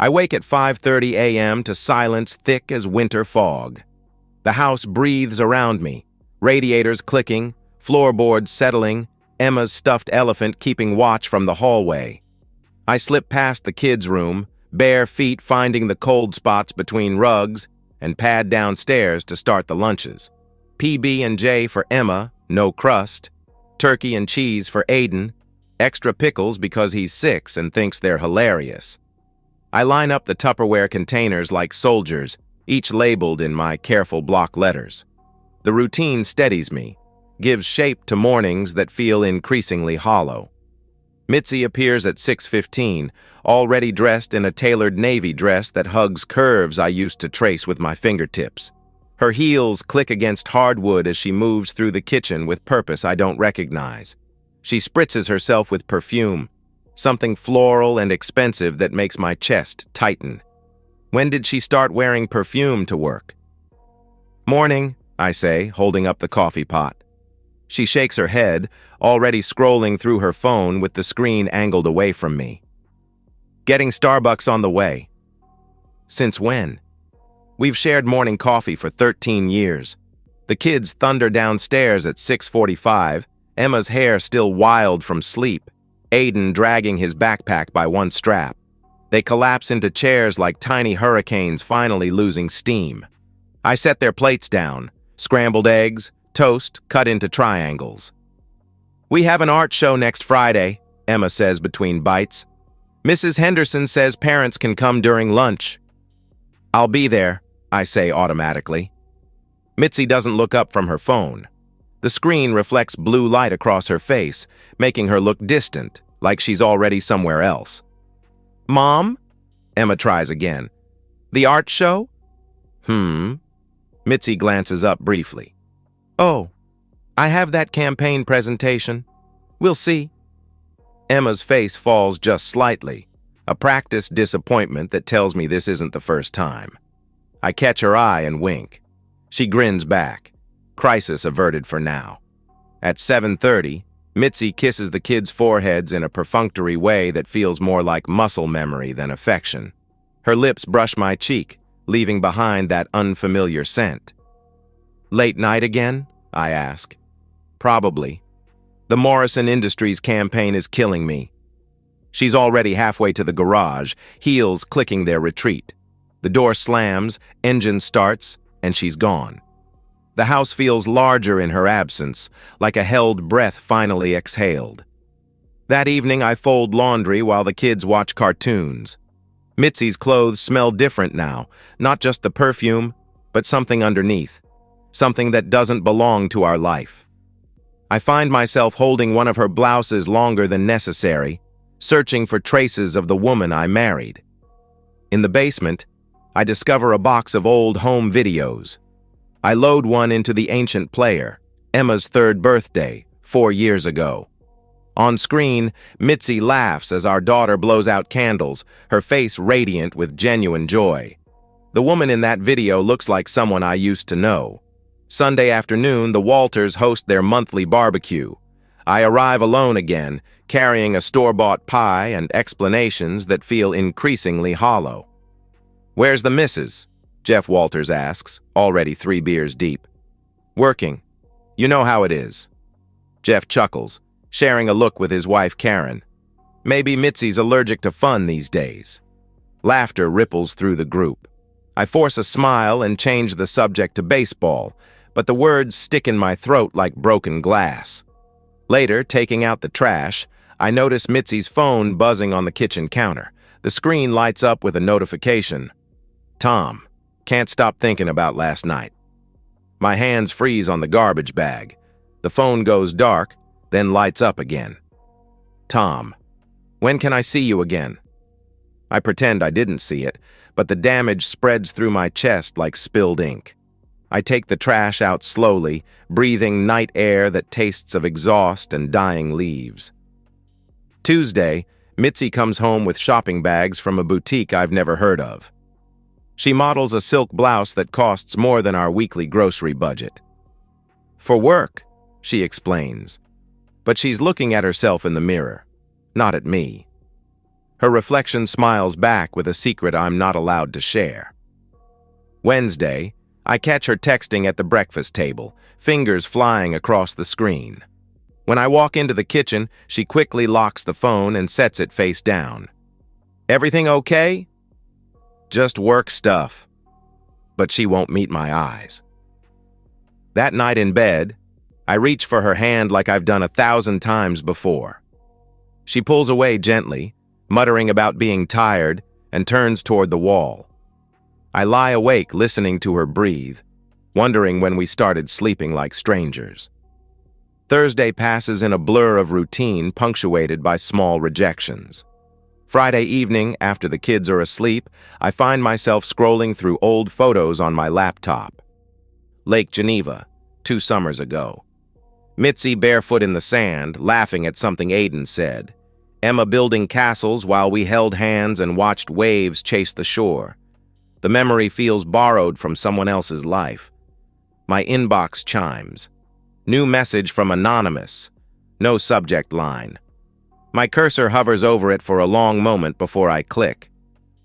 I wake at 5:30 a.m. to silence thick as winter fog. The house breathes around me, radiators clicking, floorboards settling, Emma's stuffed elephant keeping watch from the hallway. I slip past the kids' room, bare feet finding the cold spots between rugs, and pad downstairs to start the lunches. PB&J for Emma, no crust. Turkey and cheese for Aiden. Extra pickles because he's 6 and thinks they're hilarious. I line up the Tupperware containers like soldiers, each labeled in my careful block letters. The routine steadies me, gives shape to mornings that feel increasingly hollow. Mitzi appears at 6:15, already dressed in a tailored navy dress that hugs curves I used to trace with my fingertips. Her heels click against hardwood as she moves through the kitchen with purpose I don't recognize. She spritzes herself with perfume, something floral and expensive that makes my chest tighten. When did she start wearing perfume to work? "Morning," I say, holding up the coffee pot. She shakes her head, already scrolling through her phone with the screen angled away from me. "Getting Starbucks on the way." "Since when?" "We've shared morning coffee for 13 years. The kids thunder downstairs at 6:45, Emma's hair still wild from sleep, Aiden dragging his backpack by one strap. They collapse into chairs like tiny hurricanes finally losing steam. I set their plates down, scrambled eggs, toast cut into triangles. "We have an art show next Friday," Emma says between bites. "Mrs. Henderson says parents can come during lunch." "I'll be there," I say automatically. Mitzi doesn't look up from her phone. The screen reflects blue light across her face, making her look distant, like she's already somewhere else. "Mom?" Emma tries again. "The art show?" Mitzi glances up briefly. "Oh, I have that campaign presentation. We'll see." Emma's face falls just slightly, a practiced disappointment that tells me this isn't the first time. I catch her eye and wink. She grins back. Crisis averted for now. At 7:30, Mitzi kisses the kids' foreheads in a perfunctory way that feels more like muscle memory than affection. Her lips brush my cheek, leaving behind that unfamiliar scent. "Late night again?" I ask. "Probably. The Morrison Industries campaign is killing me." She's already halfway to the garage, heels clicking their retreat. The door slams, engine starts, and she's gone. The house feels larger in her absence, like a held breath finally exhaled. That evening I fold laundry while the kids watch cartoons. Mitzi's clothes smell different now, not just the perfume, but something underneath, something that doesn't belong to our life. I find myself holding one of her blouses longer than necessary, searching for traces of the woman I married. In the basement, I discover a box of old home videos. I load one into the ancient player, Emma's 3rd birthday, 4 years ago. On screen, Mitzi laughs as our daughter blows out candles, her face radiant with genuine joy. The woman in that video looks like someone I used to know. Sunday afternoon, the Walters host their monthly barbecue. I arrive alone again, carrying a store-bought pie and explanations that feel increasingly hollow. "Where's the missus?" Jeff Walters asks, already 3 beers deep. "Working. You know how it is." Jeff chuckles, sharing a look with his wife Karen. Maybe Mitzi's allergic to fun these days. Laughter ripples through the group. I force a smile and change the subject to baseball, but the words stick in my throat like broken glass. Later, taking out the trash, I notice Mitzi's phone buzzing on the kitchen counter. The screen lights up with a notification. "Tom, can't stop thinking about last night." My hands freeze on the garbage bag. The phone goes dark, then lights up again. "Tom, when can I see you again?" I pretend I didn't see it, but the damage spreads through my chest like spilled ink. I take the trash out slowly, breathing night air that tastes of exhaust and dying leaves. Tuesday, Mitzi comes home with shopping bags from a boutique I've never heard of. She models a silk blouse that costs more than our weekly grocery budget. "For work," she explains. But she's looking at herself in the mirror, not at me. Her reflection smiles back with a secret I'm not allowed to share. Wednesday, I catch her texting at the breakfast table, fingers flying across the screen. When I walk into the kitchen, she quickly locks the phone and sets it face down. "Everything okay?" "Just work stuff." But she won't meet my eyes. That night in bed, I reach for her hand like I've done 1,000 times before. She pulls away gently, muttering about being tired, and turns toward the wall. I lie awake listening to her breathe, wondering when we started sleeping like strangers. Thursday passes in a blur of routine punctuated by small rejections. Friday evening, after the kids are asleep, I find myself scrolling through old photos on my laptop. Lake Geneva, 2 summers ago. Mitzi barefoot in the sand, laughing at something Aiden said. Emma building castles while we held hands and watched waves chase the shore. The memory feels borrowed from someone else's life. My inbox chimes. New message from Anonymous. No subject line. My cursor hovers over it for a long moment before I click.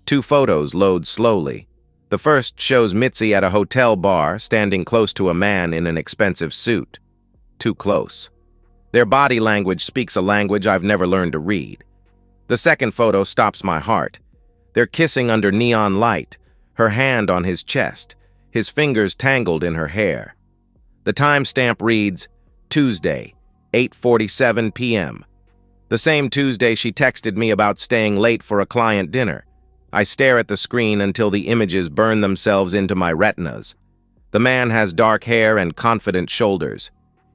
2 photos load slowly. The first shows Mitzi at a hotel bar, standing close to a man in an expensive suit. Too close. Their body language speaks a language I've never learned to read. The second photo stops my heart. They're kissing under neon light, her hand on his chest, his fingers tangled in her hair. The timestamp reads, Tuesday, 8:47 p.m. The same Tuesday she texted me about staying late for a client dinner. I stare at the screen until the images burn themselves into my retinas. The man has dark hair and confident shoulders.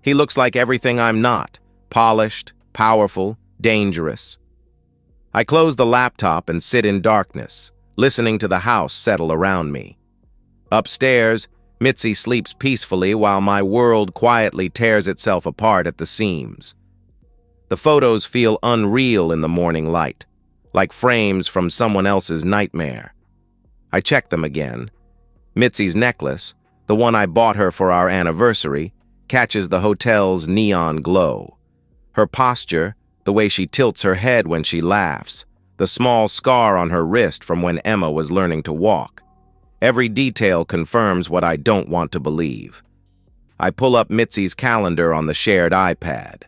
He looks like everything I'm not, polished, powerful, dangerous. I close the laptop and sit in darkness, listening to the house settle around me. Upstairs, Mitzi sleeps peacefully while my world quietly tears itself apart at the seams. The photos feel unreal in the morning light, like frames from someone else's nightmare. I check them again. Mitzi's necklace, the one I bought her for our anniversary, catches the hotel's neon glow. Her posture, the way she tilts her head when she laughs, the small scar on her wrist from when Emma was learning to walk. Every detail confirms what I don't want to believe. I pull up Mitzi's calendar on the shared iPad.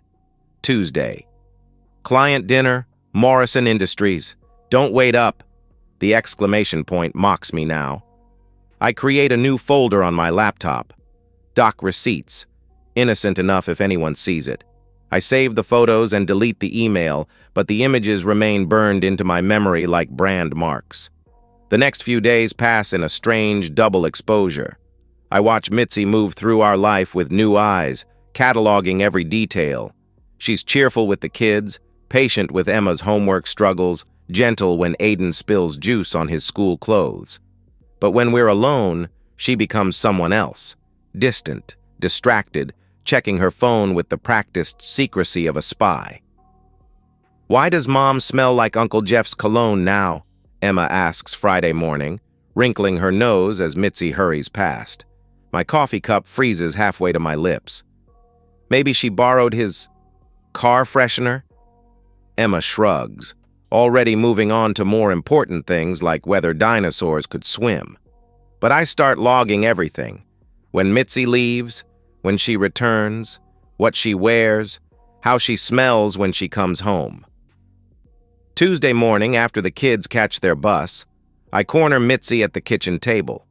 Tuesday. Client dinner, Morrison Industries. Don't wait up. The exclamation point mocks me now. I create a new folder on my laptop. Doc receipts. Innocent enough if anyone sees it. I save the photos and delete the email, but the images remain burned into my memory like brand marks. The next few days pass in a strange double exposure. I watch Mitzi move through our life with new eyes, cataloging every detail. She's cheerful with the kids, patient with Emma's homework struggles, gentle when Aiden spills juice on his school clothes. But when we're alone, she becomes someone else, distant, distracted, checking her phone with the practiced secrecy of a spy. "Why does Mom smell like Uncle Jeff's cologne now?" Emma asks Friday morning, wrinkling her nose as Mitzi hurries past. My coffee cup freezes halfway to my lips. Maybe she borrowed his car freshener? Emma shrugs, already moving on to more important things like whether dinosaurs could swim. But I start logging everything. When Mitzi leaves, when she returns, what she wears, how she smells when she comes home. Tuesday morning, after the kids catch their bus, I corner Mitzi at the kitchen table.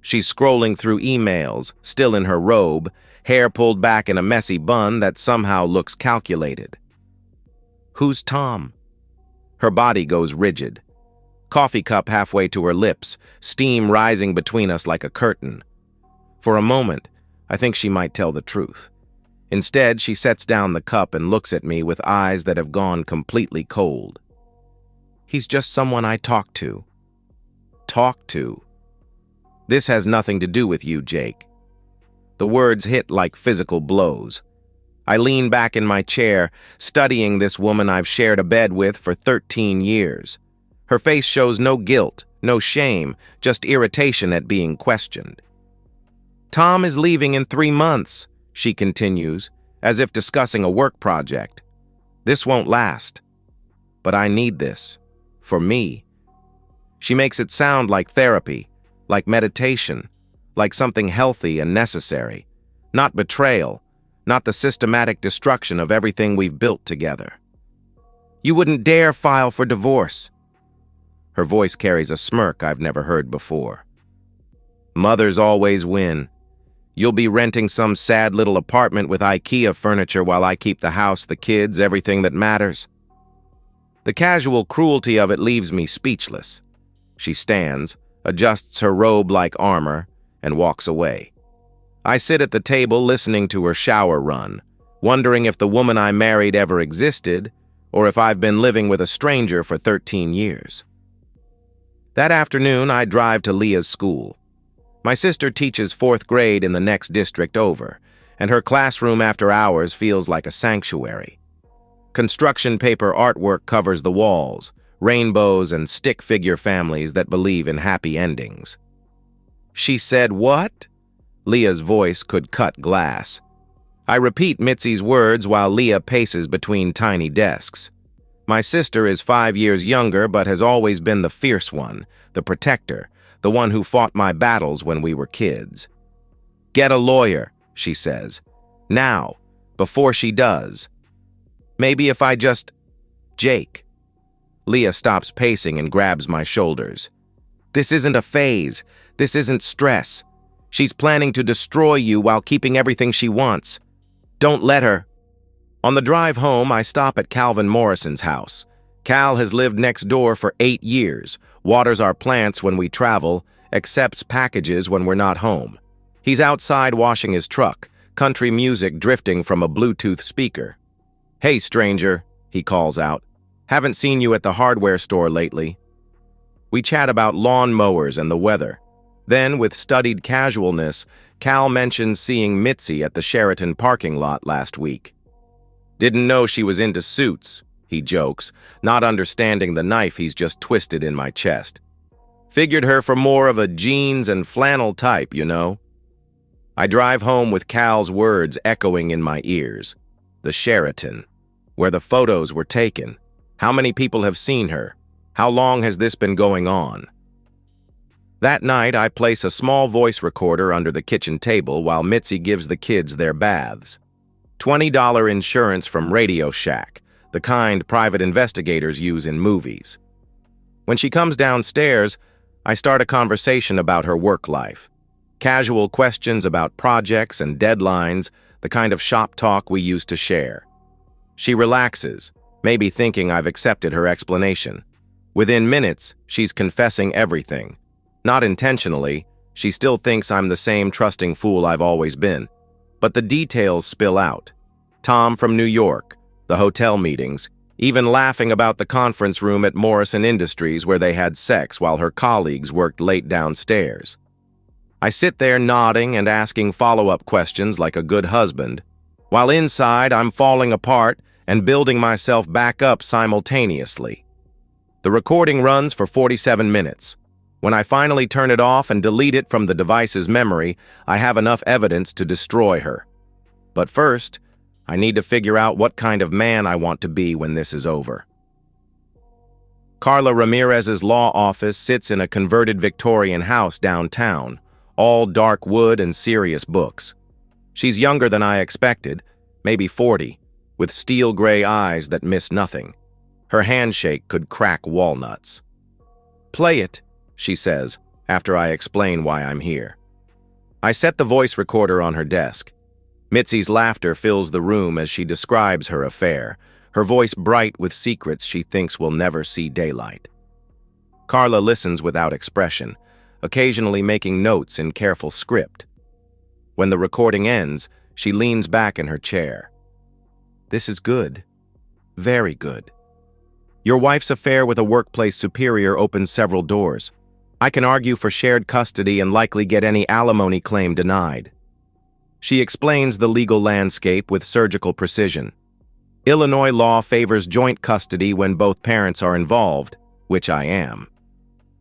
She's scrolling through emails, still in her robe, hair pulled back in a messy bun that somehow looks calculated. "Who's Tom?" Her body goes rigid. Coffee cup halfway to her lips, steam rising between us like a curtain. For a moment, I think she might tell the truth. Instead, she sets down the cup and looks at me with eyes that have gone completely cold. "He's just someone I talk to." Talk to? This has nothing to do with you, Jake. The words hit like physical blows. I lean back in my chair, studying this woman I've shared a bed with for 13 years. Her face shows no guilt, no shame, just irritation at being questioned. "Tom is leaving in 3 months, she continues, as if discussing a work project. "This won't last. But I need this. for me. She makes it sound like therapy, like meditation, like something healthy and necessary, not betrayal, not the systematic destruction of everything we've built together. You wouldn't dare file for divorce. Her voice carries a smirk I've never heard before. Mothers always win. You'll be renting some sad little apartment with IKEA furniture while I keep the house, the kids, everything that matters. The casual cruelty of it leaves me speechless. She stands, adjusts her robe like armor, and walks away. I sit at the table listening to her shower run, wondering if the woman I married ever existed, or if I've been living with a stranger for 13 years. That afternoon, I drive to Leah's school. My sister teaches 4th grade in the next district over, and her classroom after hours feels like a sanctuary. Construction paper artwork covers the walls, rainbows and stick figure families that believe in happy endings. She said, "What?" Leah's voice could cut glass. I repeat Mitzi's words while Leah paces between tiny desks. My sister is 5 years younger but has always been the fierce one, the protector, the one who fought my battles when we were kids. "Get a lawyer," she says. "Now, before she does. Maybe if I just... Jake." Leah stops pacing and grabs my shoulders. "This isn't a phase. This isn't stress. She's planning to destroy you while keeping everything she wants. Don't let her." On the drive home, I stop at Calvin Morrison's house. Cal has lived next door for 8 years, waters our plants when we travel, accepts packages when we're not home. He's outside washing his truck, country music drifting from a Bluetooth speaker. "Hey, stranger," he calls out. "Haven't seen you at the hardware store lately." We chat about lawn mowers and the weather. Then, with studied casualness, Cal mentions seeing Mitzi at the Sheraton parking lot last week. "Didn't know she was into suits," he jokes, not understanding the knife he's just twisted in my chest. "Figured her for more of a jeans and flannel type, you know." I drive home with Cal's words echoing in my ears. The Sheraton, where the photos were taken. How many people have seen her? How long has this been going on? That night, I place a small voice recorder under the kitchen table while Mitzi gives the kids their baths. $20 insurance from Radio Shack, the kind private investigators use in movies. When she comes downstairs, I start a conversation about her work life. Casual questions about projects and deadlines, the kind of shop talk we used to share. She relaxes, maybe thinking I've accepted her explanation. Within minutes, she's confessing everything. Not intentionally, she still thinks I'm the same trusting fool I've always been. But the details spill out. Tom from New York, the hotel meetings, even laughing about the conference room at Morrison Industries where they had sex while her colleagues worked late downstairs. I sit there nodding and asking follow-up questions like a good husband, while inside I'm falling apart and building myself back up simultaneously. The recording runs for 47 minutes. When I finally turn it off and delete it from the device's memory, I have enough evidence to destroy her. But first, I need to figure out what kind of man I want to be when this is over. Carla Ramirez's law office sits in a converted Victorian house downtown, all dark wood and serious books. She's younger than I expected, maybe 40, with steel gray eyes that miss nothing. Her handshake could crack walnuts. "Play it," she says, after I explain why I'm here. I set the voice recorder on her desk. Mitzi's laughter fills the room as she describes her affair, her voice bright with secrets she thinks will never see daylight. Carla listens without expression, occasionally making notes in careful script. When the recording ends, she leans back in her chair. "This is good. Very good. Your wife's affair with a workplace superior opens several doors. I can argue for shared custody and likely get any alimony claim denied." She explains the legal landscape with surgical precision. Illinois law favors joint custody when both parents are involved, which I am.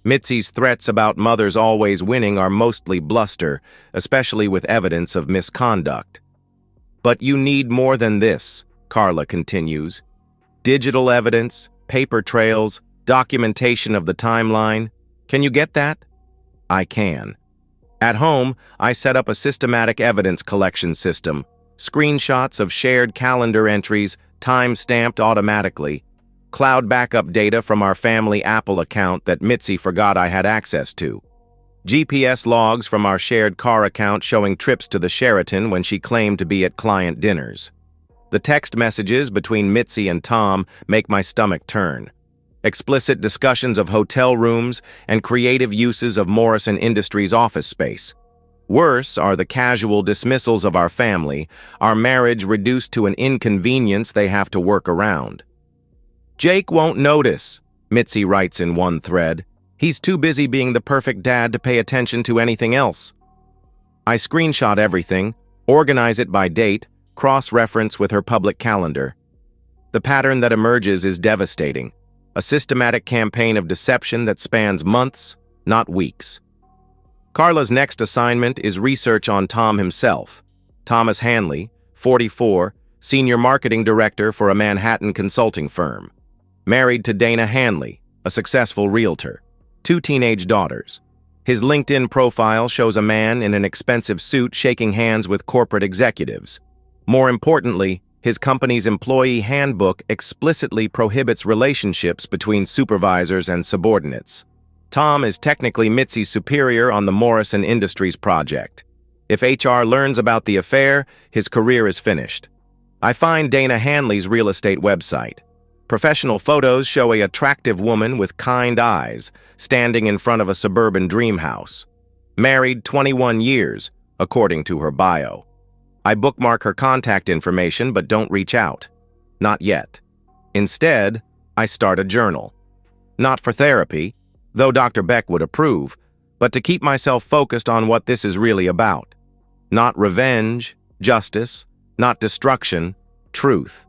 Mitzi's threats about mothers always winning are mostly bluster, especially with evidence of misconduct. "But you need more than this," Carla continues. "Digital evidence, paper trails, Documentation of the timeline. Can you get that? I can. At home, I set up a systematic evidence collection system. Screenshots of shared calendar entries, time-stamped automatically. Cloud backup data from our family Apple account that Mitzi forgot I had access to. GPS logs from our shared car account showing trips to the Sheraton when she claimed to be at client dinners. The text messages between Mitzi and Tom make my stomach turn. Explicit discussions of hotel rooms and creative uses of Morrison Industries office space. Worse are the casual dismissals of our family, our marriage reduced to an inconvenience they have to work around. Jake won't notice, Mitzi writes in one thread. He's too busy being the perfect dad to pay attention to anything else. I screenshot everything, organize it by date, cross-reference with her public calendar. The pattern that emerges is devastating. A systematic campaign of deception that spans months, not weeks. Carla's next assignment is research on Tom himself. Thomas Hanley, 44, senior marketing director for a Manhattan consulting firm. Married to Dana Hanley, a successful realtor. 2 teenage daughters. His LinkedIn profile shows a man in an expensive suit shaking hands with corporate executives. More importantly, his company's employee handbook explicitly prohibits relationships between supervisors and subordinates. Tom is technically Mitzi's superior on the Morrison Industries project. If HR learns about the affair, his career is finished. I find Dana Hanley's real estate website. Professional photos show an attractive woman with kind eyes, standing in front of a suburban dream house. Married 21 years, according to her bio. I bookmark her contact information but don't reach out. Not yet. Instead, I start a journal. Not for therapy, though Dr. Beck would approve, but to keep myself focused on what this is really about. Not revenge, justice, not destruction, truth.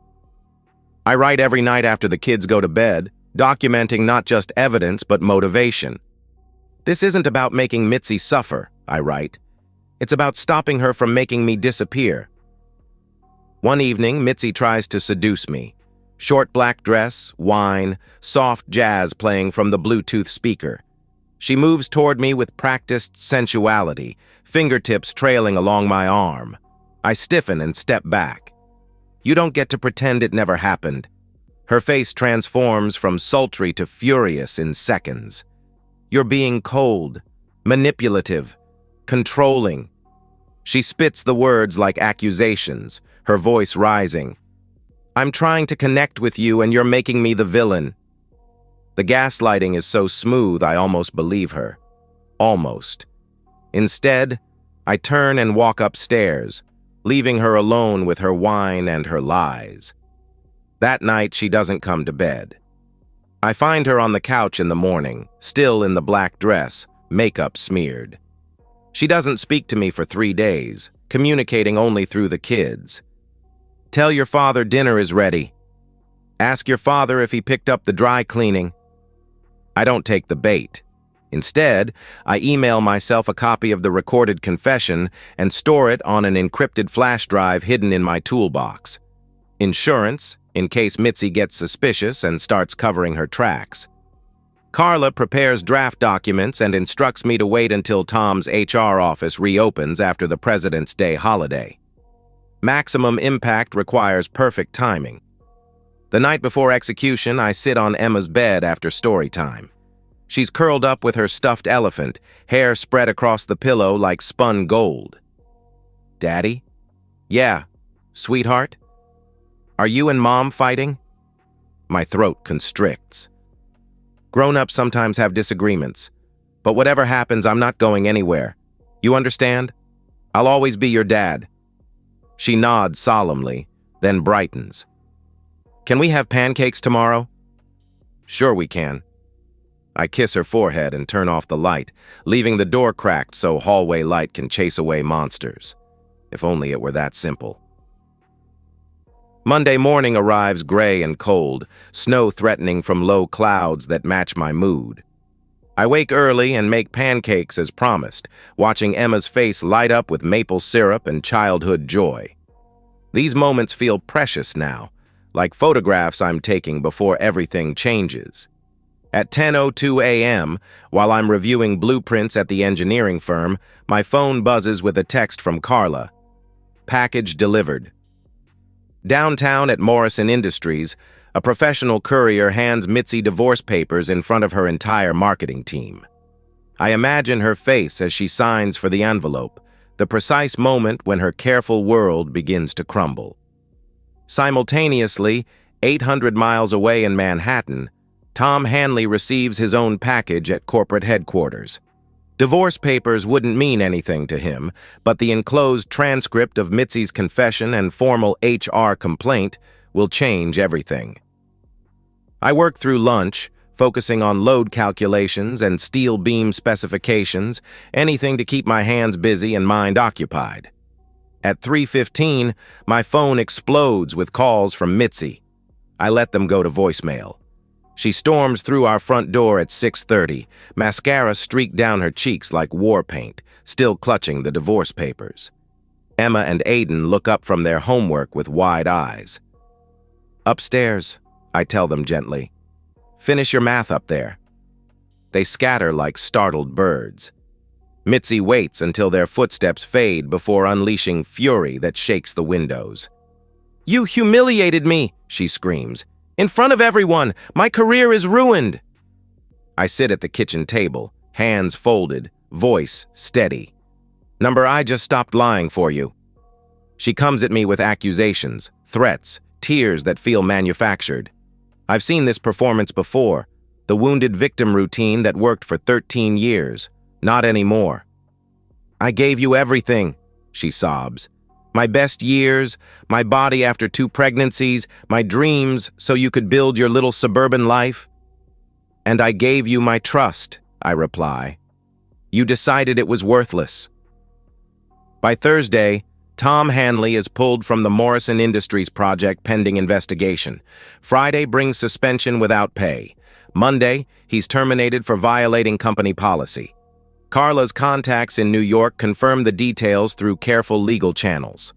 I write every night after the kids go to bed, documenting not just evidence but motivation. This isn't about making Mitzi suffer, I write. It's about stopping her from making me disappear. One evening, Mitzi tries to seduce me. Short black dress, wine, soft jazz playing from the Bluetooth speaker. She moves toward me with practiced sensuality, fingertips trailing along my arm. I stiffen and step back. You don't get to pretend it never happened. Her face transforms from sultry to furious in seconds. You're being cold, manipulative, controlling. She spits the words like accusations, her voice rising. I'm trying to connect with you and you're making me the villain. The gaslighting is so smooth I almost believe her. Almost. Instead, I turn and walk upstairs, leaving her alone with her wine and her lies. That night, she doesn't come to bed. I find her on the couch in the morning, still in the black dress, makeup smeared. She doesn't speak to me for 3 days, communicating only through the kids. Tell your father dinner is ready. Ask your father if he picked up the dry cleaning. I don't take the bait. Instead, I email myself a copy of the recorded confession and store it on an encrypted flash drive hidden in my toolbox. Insurance, in case Mitzi gets suspicious and starts covering her tracks. Carla prepares draft documents and instructs me to wait until Tom's HR office reopens after the President's Day holiday. Maximum impact requires perfect timing. The night before execution, I sit on Emma's bed after story time. She's curled up with her stuffed elephant, hair spread across the pillow like spun gold. Daddy? Yeah. Sweetheart? Are you and Mom fighting? My throat constricts. Grown-ups sometimes have disagreements, but whatever happens, I'm not going anywhere. You understand? I'll always be your dad. She nods solemnly, then brightens. Can we have pancakes tomorrow? Sure we can. I kiss her forehead and turn off the light, leaving the door cracked so hallway light can chase away monsters. If only it were that simple. Monday morning arrives gray and cold, snow threatening from low clouds that match my mood. I wake early and make pancakes as promised, watching Emma's face light up with maple syrup and childhood joy. These moments feel precious now, like photographs I'm taking before everything changes. At 10:02 a.m., while I'm reviewing blueprints at the engineering firm, my phone buzzes with a text from Carla. Package delivered. Downtown at Morrison Industries, a professional courier hands Mitzi divorce papers in front of her entire marketing team. I imagine her face as she signs for the envelope, the precise moment when her careful world begins to crumble. Simultaneously, 800 miles away in Manhattan, Tom Hanley receives his own package at corporate headquarters. Divorce papers wouldn't mean anything to him, but the enclosed transcript of Mitzi's confession and formal HR complaint will change everything. I work through lunch, focusing on load calculations and steel beam specifications, anything to keep my hands busy and mind occupied. At 3:15, my phone explodes with calls from Mitzi. I let them go to voicemail. She storms through our front door at 6:30, mascara streaked down her cheeks like war paint, still clutching the divorce papers. Emma and Aiden look up from their homework with wide eyes. "Upstairs," I tell them gently. "Finish your math up there." They scatter like startled birds. Mitzi waits until their footsteps fade before unleashing fury that shakes the windows. "You humiliated me," she screams. "In front of everyone, my career is ruined." I sit at the kitchen table, hands folded, voice steady. "I just stopped lying for you." She comes at me with accusations, threats, tears that feel manufactured. I've seen this performance before, the wounded victim routine that worked for 13 years. Not anymore. "I gave you everything," she sobs. "My best years, my body after 2 pregnancies, my dreams so you could build your little suburban life." "And I gave you my trust," I reply. "You decided it was worthless." By Thursday, Tom Hanley is pulled from the Morrison Industries project pending investigation. Friday brings suspension without pay. Monday, he's terminated for violating company policy. Carla's contacts in New York confirm the details through careful legal channels.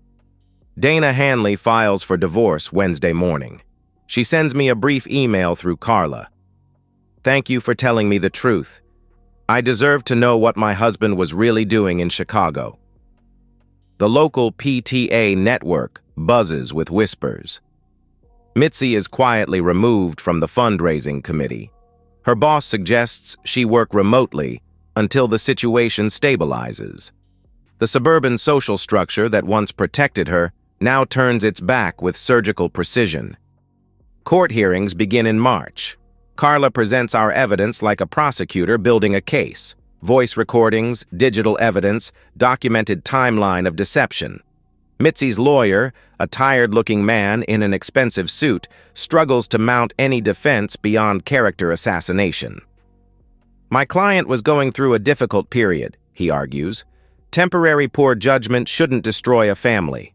Dana Hanley files for divorce Wednesday morning. She sends me a brief email through Carla. "Thank you for telling me the truth. I deserve to know what my husband was really doing in Chicago." The local PTA network buzzes with whispers. Mitzi is quietly removed from the fundraising committee. Her boss suggests she work remotely until the situation stabilizes. The suburban social structure that once protected her now turns its back with surgical precision. Court hearings begin in March. Carla presents our evidence like a prosecutor building a case. Voice recordings, digital evidence, documented timeline of deception. Mitzi's lawyer, a tired-looking man in an expensive suit, struggles to mount any defense beyond character assassination. "My client was going through a difficult period," he argues. "Temporary poor judgment shouldn't destroy a family."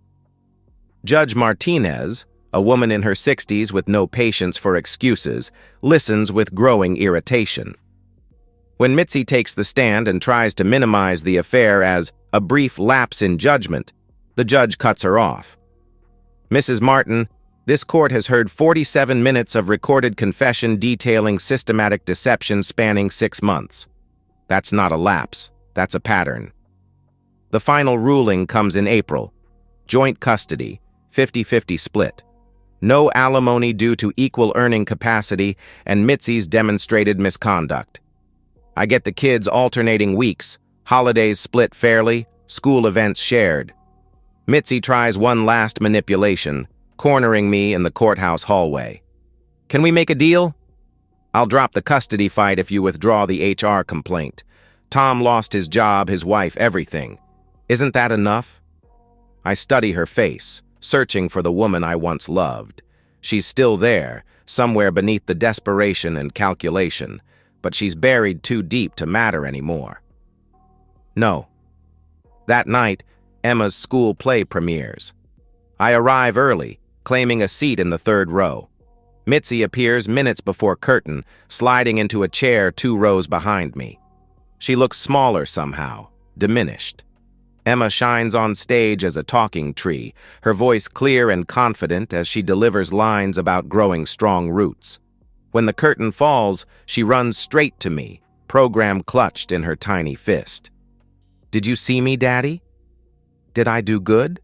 Judge Martinez, a woman in her 60s with no patience for excuses, listens with growing irritation. When Mitzi takes the stand and tries to minimize the affair as a brief lapse in judgment, the judge cuts her off. "Mrs. Martin, this court has heard 47 minutes of recorded confession detailing systematic deception spanning 6 months. That's not a lapse, that's a pattern." The final ruling comes in April. Joint custody, 50-50 split. No alimony due to equal earning capacity and Mitzi's demonstrated misconduct. I get the kids alternating weeks, holidays split fairly, school events shared. Mitzi tries one last manipulation, cornering me in the courthouse hallway. "Can we make a deal?" "I'll drop the custody fight if you withdraw the HR complaint. Tom lost his job, his wife, everything. Isn't that enough?" I study her face, searching for the woman I once loved. She's still there, somewhere beneath the desperation and calculation, but she's buried too deep to matter anymore. No. That night, Emma's school play premieres. I arrive early, claiming a seat in the 3rd row. Mitzi appears minutes before curtain, sliding into a chair 2 rows behind me. She looks smaller somehow, diminished. Emma shines on stage as a talking tree, her voice clear and confident as she delivers lines about growing strong roots. When the curtain falls, she runs straight to me, program clutched in her tiny fist. "Did you see me, Daddy? Did I do good?"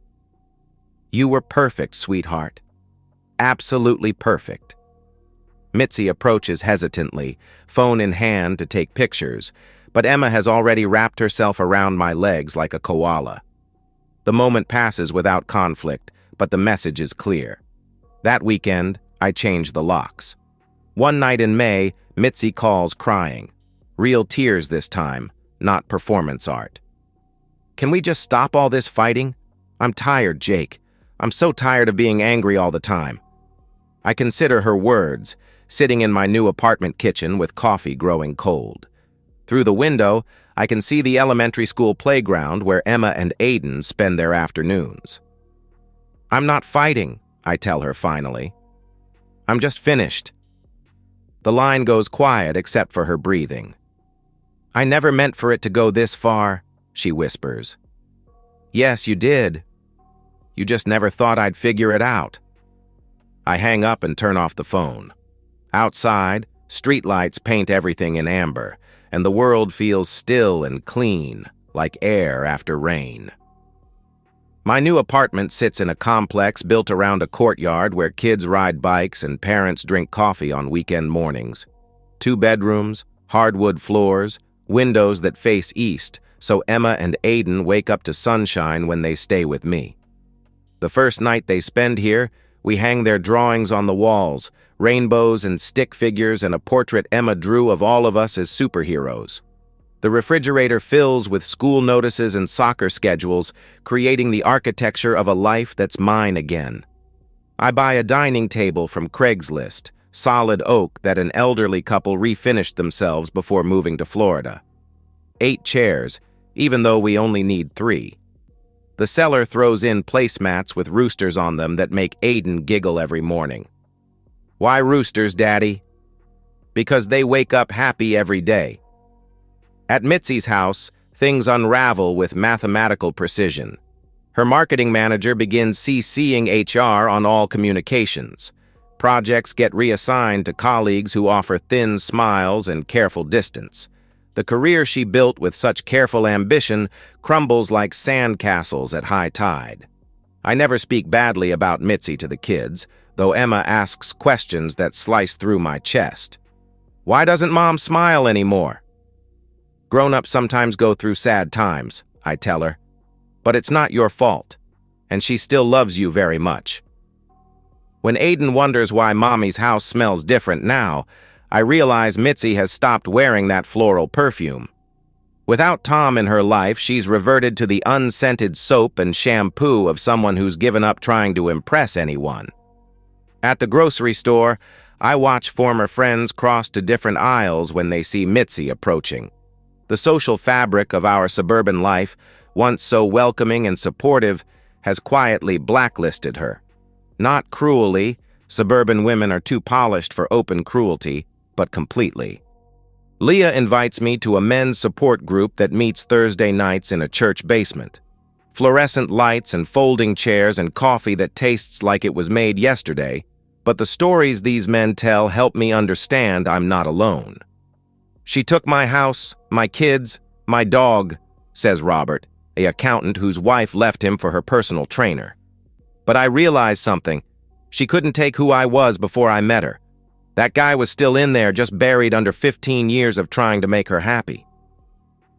"You were perfect, sweetheart. Absolutely perfect." Mitzi approaches hesitantly, phone in hand to take pictures, but Emma has already wrapped herself around my legs like a koala. The moment passes without conflict, but the message is clear. That weekend, I change the locks. One night in May, Mitzi calls crying. Real tears this time, not performance art. "Can we just stop all this fighting? I'm tired, Jake. I'm so tired of being angry all the time." I consider her words, sitting in my new apartment kitchen with coffee growing cold. Through the window, I can see the elementary school playground where Emma and Aiden spend their afternoons. "I'm not fighting," I tell her finally. "I'm just finished." The line goes quiet except for her breathing. "I never meant for it to go this far," she whispers. "Yes, you did. You just never thought I'd figure it out." I hang up and turn off the phone. Outside, streetlights paint everything in amber, and the world feels still and clean, like air after rain. My new apartment sits in a complex built around a courtyard where kids ride bikes and parents drink coffee on weekend mornings. 2 bedrooms, hardwood floors, windows that face east, so Emma and Aiden wake up to sunshine when they stay with me. The first night they spend here, we hang their drawings on the walls, rainbows and stick figures and a portrait Emma drew of all of us as superheroes. The refrigerator fills with school notices and soccer schedules, creating the architecture of a life that's mine again. I buy a dining table from Craigslist, solid oak that an elderly couple refinished themselves before moving to Florida. 8 chairs, even though we only need 3. The seller throws in placemats with roosters on them that make Aiden giggle every morning. "Why roosters, Daddy?" "Because they wake up happy every day." At Mitzi's house, things unravel with mathematical precision. Her marketing manager begins CCing HR on all communications. Projects get reassigned to colleagues who offer thin smiles and careful distance. The career she built with such careful ambition crumbles like sandcastles at high tide. I never speak badly about Mitzi to the kids, though Emma asks questions that slice through my chest. "Why doesn't Mom smile anymore?" "Grown-ups sometimes go through sad times," I tell her. "But it's not your fault, and she still loves you very much." When Aiden wonders why Mommy's house smells different now, I realize Mitzi has stopped wearing that floral perfume. Without Tom in her life, she's reverted to the unscented soap and shampoo of someone who's given up trying to impress anyone. At the grocery store, I watch former friends cross to different aisles when they see Mitzi approaching. The social fabric of our suburban life, once so welcoming and supportive, has quietly blacklisted her. Not cruelly, suburban women are too polished for open cruelty, but completely. Leah invites me to a men's support group that meets Thursday nights in a church basement. Fluorescent lights and folding chairs and coffee that tastes like it was made yesterday, but the stories these men tell help me understand I'm not alone. "She took my house, my kids, my dog," says Robert, an accountant whose wife left him for her personal trainer. "But I realized something. She couldn't take who I was before I met her. That guy was still in there, just buried under 15 years of trying to make her happy."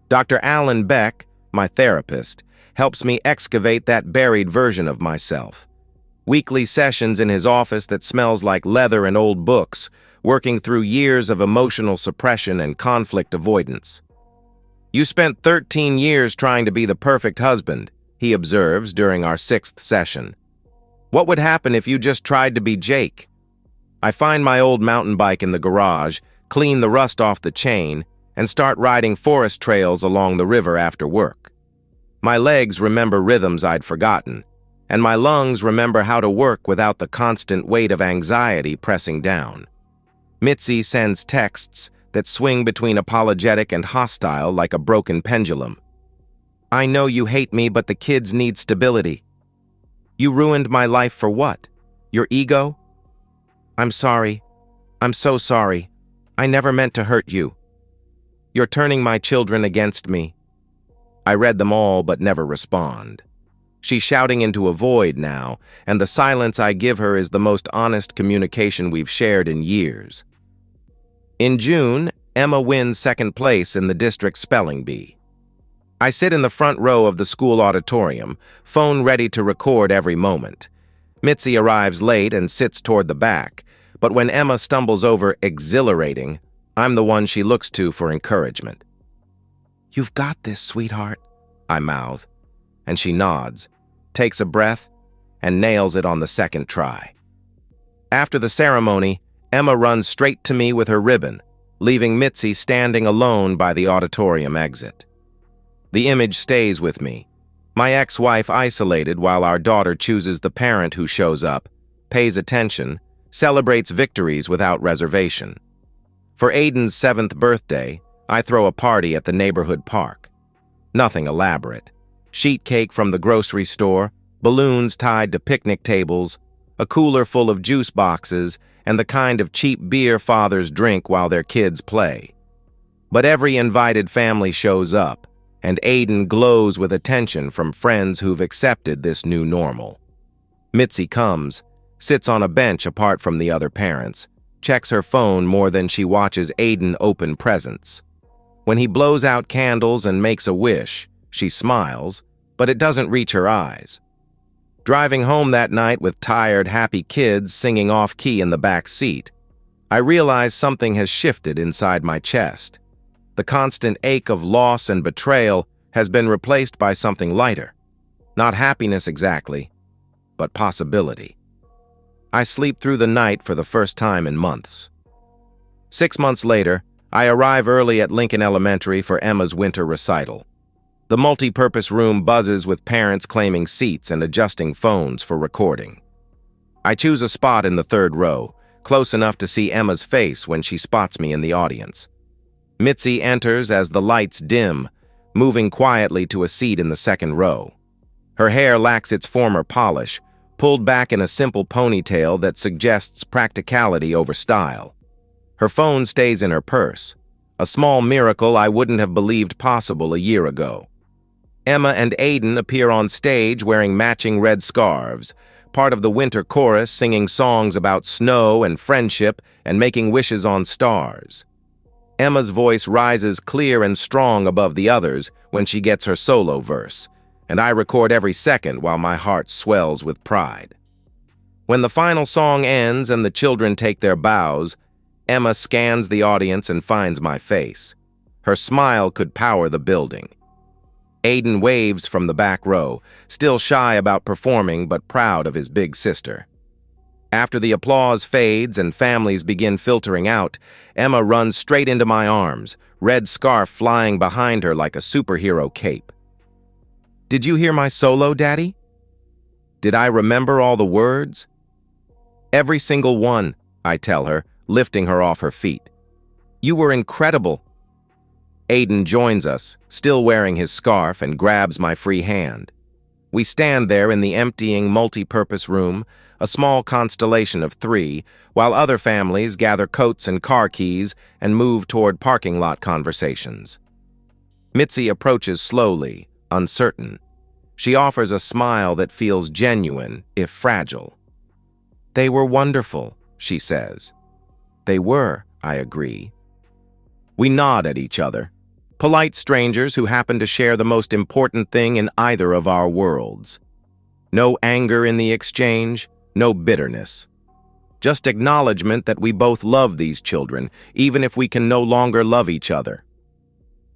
Dr. Alan Beck, my therapist, helps me excavate that buried version of myself. Weekly sessions in his office that smells like leather and old books, working through years of emotional suppression and conflict avoidance. "You spent 13 years trying to be the perfect husband," he observes during our 6th session. "What would happen if you just tried to be Jake?" I find my old mountain bike in the garage, clean the rust off the chain, and start riding forest trails along the river after work. My legs remember rhythms I'd forgotten, and my lungs remember how to work without the constant weight of anxiety pressing down. Mitzi sends texts that swing between apologetic and hostile like a broken pendulum. "I know you hate me, but the kids need stability." "You ruined my life for what? Your ego?" "I'm sorry. I'm so sorry. I never meant to hurt you. You're turning my children against me. I read them all but never respond. She's shouting into a void now, and the silence I give her is the most honest communication we've shared in years. In June, Emma wins second place in the district spelling bee. I sit in the front row of the school auditorium, phone ready to record every moment. Mitzi arrives late and sits toward the back, but when Emma stumbles over exhilarating, I'm the one she looks to for encouragement. "You've got this, sweetheart," I mouth, and she nods, takes a breath, and nails it on the second try. After the ceremony, Emma runs straight to me with her ribbon, leaving Mitzi standing alone by the auditorium exit. The image stays with me. My ex-wife isolated while our daughter chooses the parent who shows up, pays attention, celebrates victories without reservation. For Aiden's 7th birthday, I throw a party at the neighborhood park. Nothing elaborate. Sheet cake from the grocery store, balloons tied to picnic tables, a cooler full of juice boxes, and the kind of cheap beer fathers drink while their kids play. But every invited family shows up, and Aiden glows with attention from friends who've accepted this new normal. Mitzi comes, sits on a bench apart from the other parents, checks her phone more than she watches Aiden open presents. When he blows out candles and makes a wish, she smiles, but it doesn't reach her eyes. Driving home that night with tired, happy kids singing off-key in the back seat, I realize something has shifted inside my chest. The constant ache of loss and betrayal has been replaced by something lighter. Not happiness exactly, but possibility. I sleep through the night for the first time in months. 6 months later, I arrive early at Lincoln Elementary for Emma's winter recital. The multi-purpose room buzzes with parents claiming seats and adjusting phones for recording. I choose a spot in the 3rd row, close enough to see Emma's face when she spots me in the audience. Mitzi enters as the lights dim, moving quietly to a seat in the 2nd row. Her hair lacks its former polish, pulled back in a simple ponytail that suggests practicality over style. Her phone stays in her purse, a small miracle I wouldn't have believed possible a year ago. Emma and Aiden appear on stage wearing matching red scarves, part of the winter chorus singing songs about snow and friendship and making wishes on stars. Emma's voice rises clear and strong above the others when she gets her solo verse, and I record every second while my heart swells with pride. When the final song ends and the children take their bows, Emma scans the audience and finds my face. Her smile could power the building. Aiden waves from the back row, still shy about performing but proud of his big sister. After the applause fades and families begin filtering out, Emma runs straight into my arms, red scarf flying behind her like a superhero cape. "Did you hear my solo, Daddy? Did I remember all the words?" "Every single one," I tell her, lifting her off her feet. "You were incredible." Aiden joins us, still wearing his scarf, and grabs my free hand. We stand there in the emptying multi-purpose room, a small constellation of 3, while other families gather coats and car keys and move toward parking lot conversations. Mitzi approaches slowly, uncertain. She offers a smile that feels genuine, if fragile. "They were wonderful," she says. "They were," I agree. We nod at each other, polite strangers who happen to share the most important thing in either of our worlds. No anger in the exchange, no bitterness. Just acknowledgement that we both love these children, even if we can no longer love each other.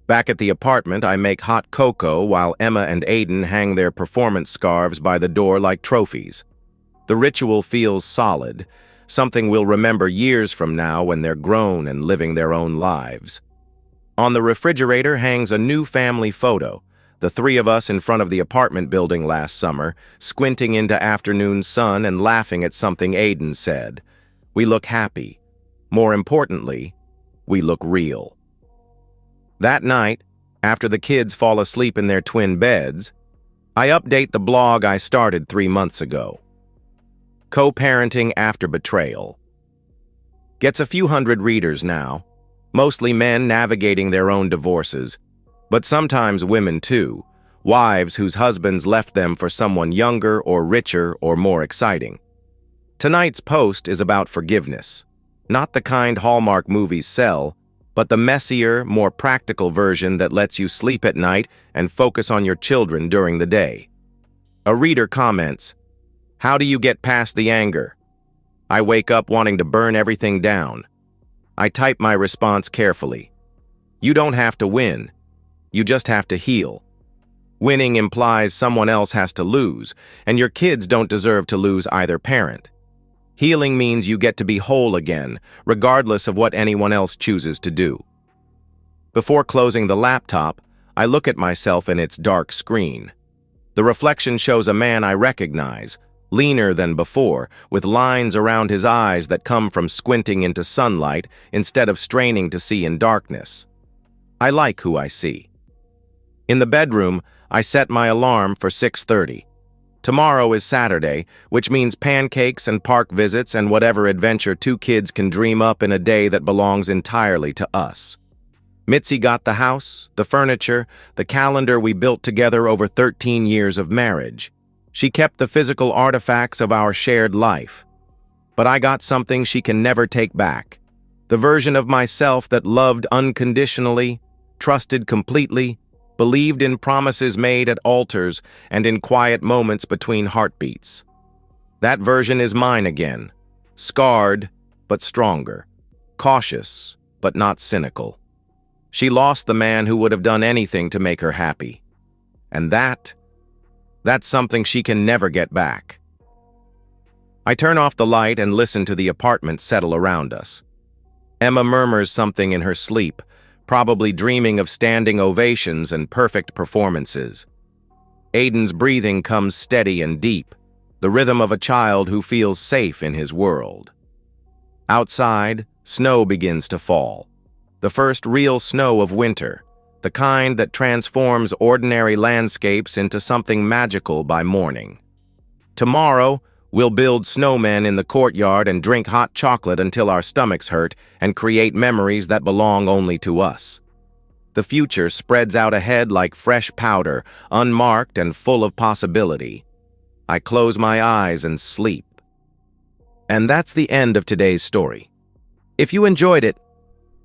Back at the apartment, I make hot cocoa while Emma and Aiden hang their performance scarves by the door like trophies. The ritual feels solid, something we'll remember years from now when they're grown and living their own lives. On the refrigerator hangs a new family photo, the 3 of us in front of the apartment building last summer, squinting into afternoon sun and laughing at something Aiden said. We look happy. More importantly, we look real. That night, after the kids fall asleep in their twin beds, I update the blog I started 3 months ago. Co-parenting after betrayal. Gets a few hundred readers now, mostly men navigating their own divorces, but sometimes women too, wives whose husbands left them for someone younger or richer or more exciting. Tonight's post is about forgiveness, not the kind Hallmark movies sell, but the messier, more practical version that lets you sleep at night and focus on your children during the day. A reader comments, "How do you get past the anger? I wake up wanting to burn everything down." I type my response carefully. You don't have to win. You just have to heal. Winning implies someone else has to lose, and your kids don't deserve to lose either parent. Healing means you get to be whole again, regardless of what anyone else chooses to do. Before closing the laptop, I look at myself in its dark screen. The reflection shows a man I recognize, leaner than before, with lines around his eyes that come from squinting into sunlight instead of straining to see in darkness. I like who I see. In the bedroom, I set my alarm for 6:30. Tomorrow is Saturday, which means pancakes and park visits and whatever adventure two kids can dream up in a day that belongs entirely to us. Mitzi got the house, the furniture, the calendar we built together over 13 years of marriage. She kept the physical artifacts of our shared life. But I got something she can never take back. The version of myself that loved unconditionally, trusted completely, believed in promises made at altars and in quiet moments between heartbeats. That version is mine again, scarred but stronger, cautious but not cynical. She lost the man who would have done anything to make her happy. And that's something she can never get back. I turn off the light and listen to the apartment settle around us. Emma murmurs something in her sleep, probably dreaming of standing ovations and perfect performances. Aiden's breathing comes steady and deep, the rhythm of a child who feels safe in his world. Outside, snow begins to fall. The first real snow of winter, the kind that transforms ordinary landscapes into something magical by morning. Tomorrow, we'll build snowmen in the courtyard and drink hot chocolate until our stomachs hurt and create memories that belong only to us. The future spreads out ahead like fresh powder, unmarked and full of possibility. I close my eyes and sleep. And that's the end of today's story. If you enjoyed it,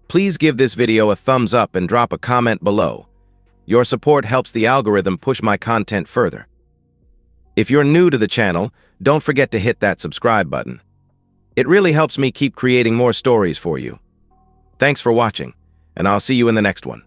please give this video a thumbs up and drop a comment below. Your support helps the algorithm push my content further. If you're new to the channel, don't forget to hit that subscribe button. It really helps me keep creating more stories for you. Thanks for watching, and I'll see you in the next one.